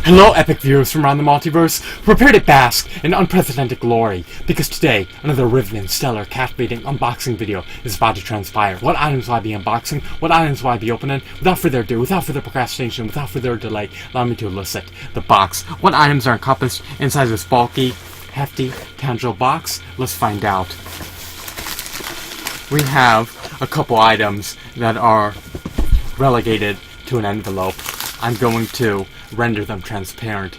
Hello, epic viewers from around the multiverse. Prepare to bask in unprecedented glory, because today, another riveting, stellar, captivating unboxing video is about to transpire. What items will I be unboxing? What items will I be opening? Without further ado, without further procrastination, without further delay, allow me to elicit the box. What items are encompassed inside this bulky, hefty, tangible box? Let's find out. We have a couple items that are relegated to an envelope. I'm going to render them transparent.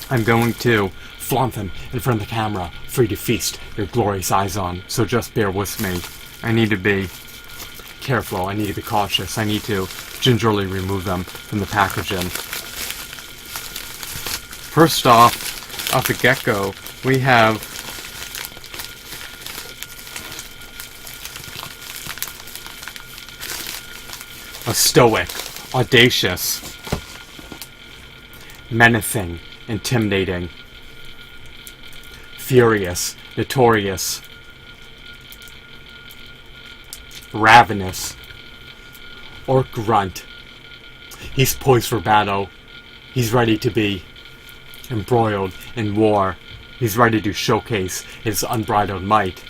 I'm going to flaunt them in front of the camera for you to feast your glorious eyes on. So just bear with me. I need to be careful. I need to be cautious. I need to gingerly remove them from the packaging. First off the get-go, we have a stoic, audacious, menacing, intimidating, furious, notorious, ravenous, or Grunt. He's poised for battle. He's ready to be embroiled in war. He's ready to showcase his unbridled might.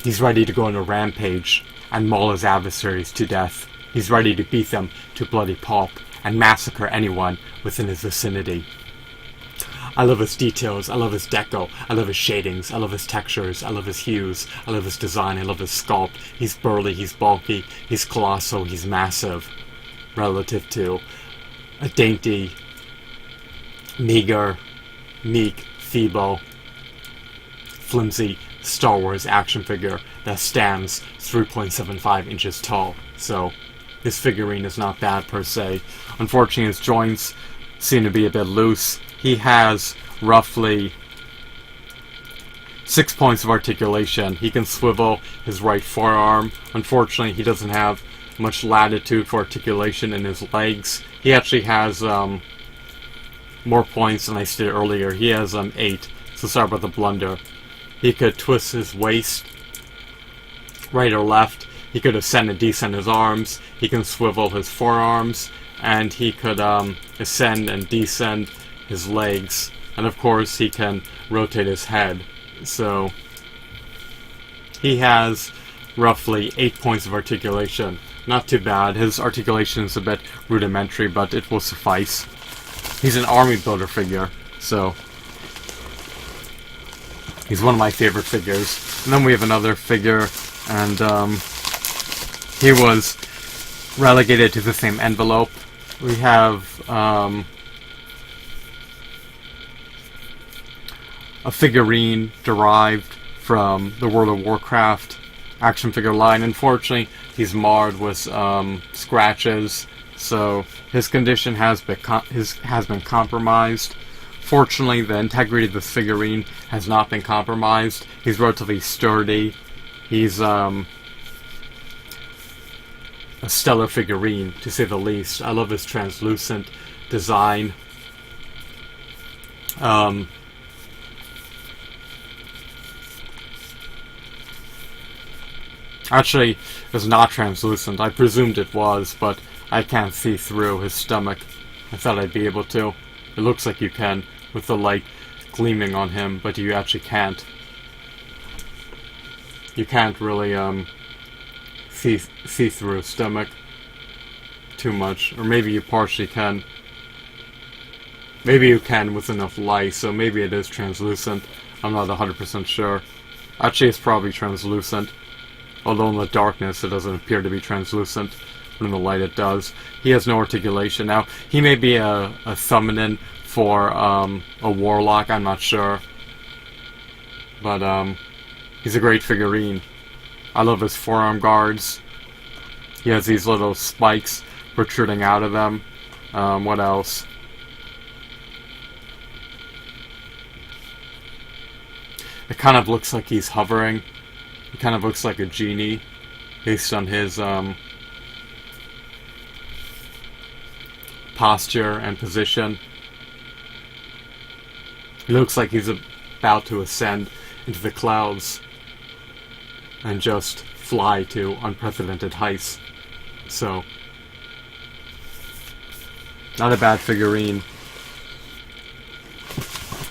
He's ready to go on a rampage and maul his adversaries to death. He's ready to beat them to bloody pulp and massacre anyone within his vicinity. I love his details, I love his deco, I love his shadings, I love his textures, I love his hues, I love his design, I love his sculpt. He's burly, he's bulky, he's colossal, he's massive, relative to a dainty, meager, meek, feeble, flimsy Star Wars action figure that stands 3.75 inches tall. So this figurine is not bad per se. Unfortunately, his joints seem to be a bit loose. He has roughly 6 points of articulation. He can swivel his right forearm. Unfortunately, he doesn't have much latitude for articulation in his legs. He actually has more points than I stated earlier. He has 8. So sorry about the blunder. He could twist his waist right or left. He could ascend and descend his arms. He can swivel his forearms, and he could ascend and descend his legs. And of course, he can rotate his head. So he has roughly 8 points of articulation. Not too bad. His articulation is a bit rudimentary, but it will suffice. He's an army builder figure, so he's one of my favorite figures. And then we have another figure, and he was relegated to the same envelope. We have a figurine derived from the World of Warcraft action figure line. Unfortunately, he's marred with scratches, so his condition has been compromised. Fortunately, the integrity of this figurine has not been compromised. He's relatively sturdy. He's a stellar figurine, to say the least. I love his translucent design. Actually, it's not translucent. I presumed it was, but I can't see through his stomach. I thought I'd be able to. It looks like you can, with the light gleaming on him, but you actually can't. You can't really see through his stomach too much, or maybe you partially can. Maybe you can with enough light, so maybe it is translucent. I'm not 100% sure. Actually, it's probably translucent, although in the darkness it doesn't appear to be translucent, but in the light it does. He has no articulation. Now, he may be a summoning for a Warlock, I'm not sure, but he's a great figurine. I love his forearm guards. He has these little spikes protruding out of them. What else? It kind of looks like he's hovering. He kind of looks like a genie, based on his posture and position. He looks like he's about to ascend into the clouds and just fly to unprecedented heights. So, not a bad figurine.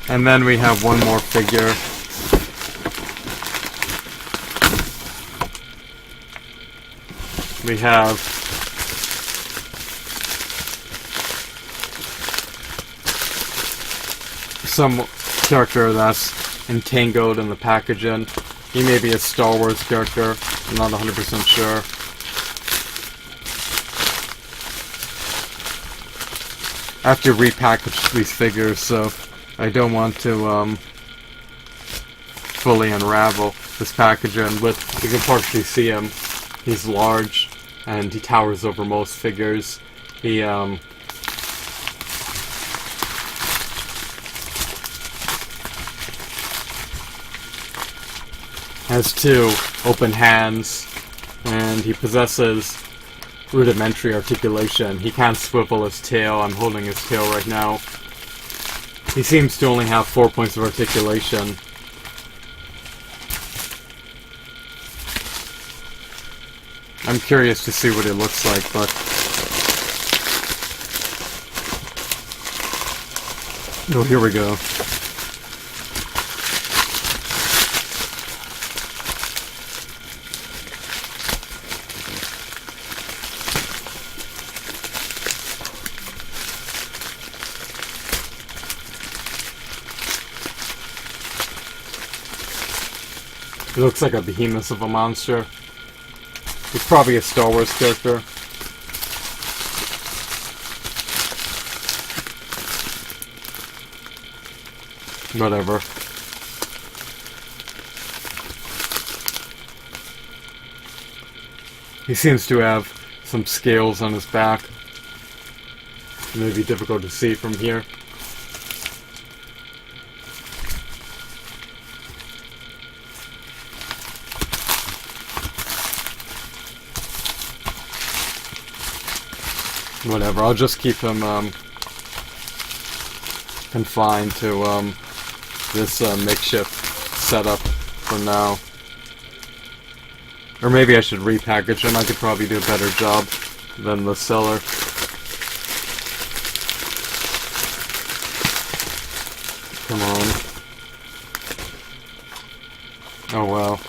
And then we have one more figure. We have some character that's entangled in the packaging. He may be a Star Wars character, I'm not 100% sure. I have to repackage these figures, so I don't want to fully unravel this packaging, but you can partially see him. He's large, and he towers over most figures. He has two open hands, and he possesses rudimentary articulation. He can't swivel his tail. I'm holding his tail right now. He seems to only have 4 points of articulation. I'm curious to see what it looks like, but oh, here we go. It looks like a behemoth of a monster. He's probably a Star Wars character. Whatever. He seems to have some scales on his back. It may be difficult to see from here. Whatever, I'll just keep him confined to this makeshift setup for now. Or maybe I should repackage him. I could probably do a better job than the seller. Come on. Oh well.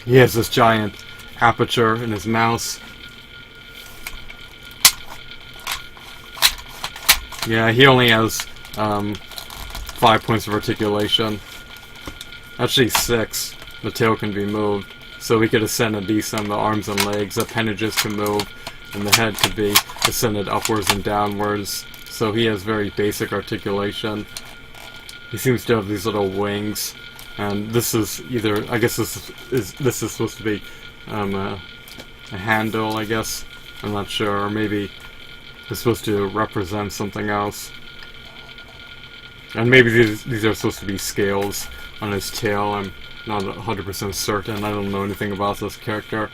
He has this giant aperture in his mouth. Yeah, he only has 5 points of articulation. Actually 6. The tail can be moved. So we could ascend a decent on the arms and legs. The appendages can move, and the head could be ascended upwards and downwards. So he has very basic articulation. He seems to have these little wings. And this is either, I guess this is supposed to be a handle, I guess. I'm not sure, or maybe it's supposed to represent something else. And maybe these are supposed to be scales on his tail. I'm not 100% certain. I don't know anything about this character.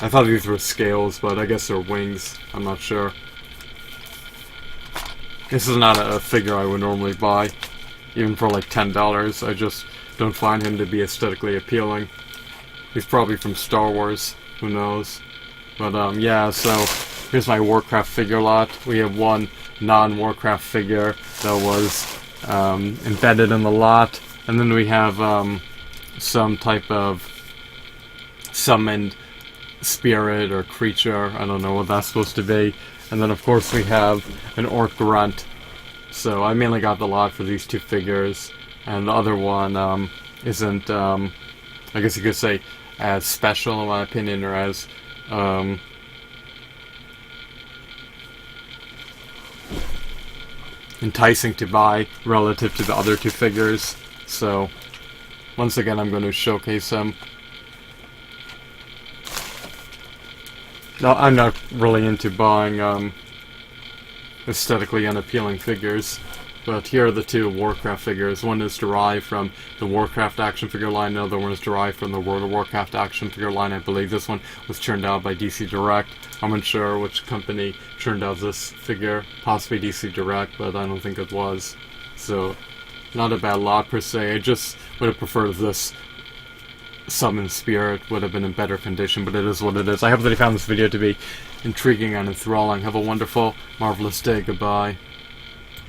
I thought these were scales, but I guess they're wings. I'm not sure. This is not a figure I would normally buy, even for like $10. I just don't find him to be aesthetically appealing. He's probably from Star Wars, who knows. But yeah, so here's my Warcraft figure lot. We have one non-Warcraft figure that was embedded in the lot, and then we have some type of summoned spirit or creature. I don't know what that's supposed to be. And then of course we have an Orc Grunt. So I mainly got the lot for these two figures, and the other one isn't, I guess you could say, as special in my opinion, or as enticing to buy relative to the other two figures. So once again I'm going to showcase them. No, I'm not really into buying aesthetically unappealing figures, but here are the two Warcraft figures. One is derived from the Warcraft action figure line, the other one is derived from the World of Warcraft action figure line. I believe this one was churned out by DC Direct. I'm unsure which company churned out this figure, possibly DC Direct, but I don't think it was. So, not a bad lot per se. I just would have preferred this summon spirit would have been in better condition, but it is what it is. I hope that you found this video to be intriguing and enthralling. Have a wonderful, marvelous day. Goodbye.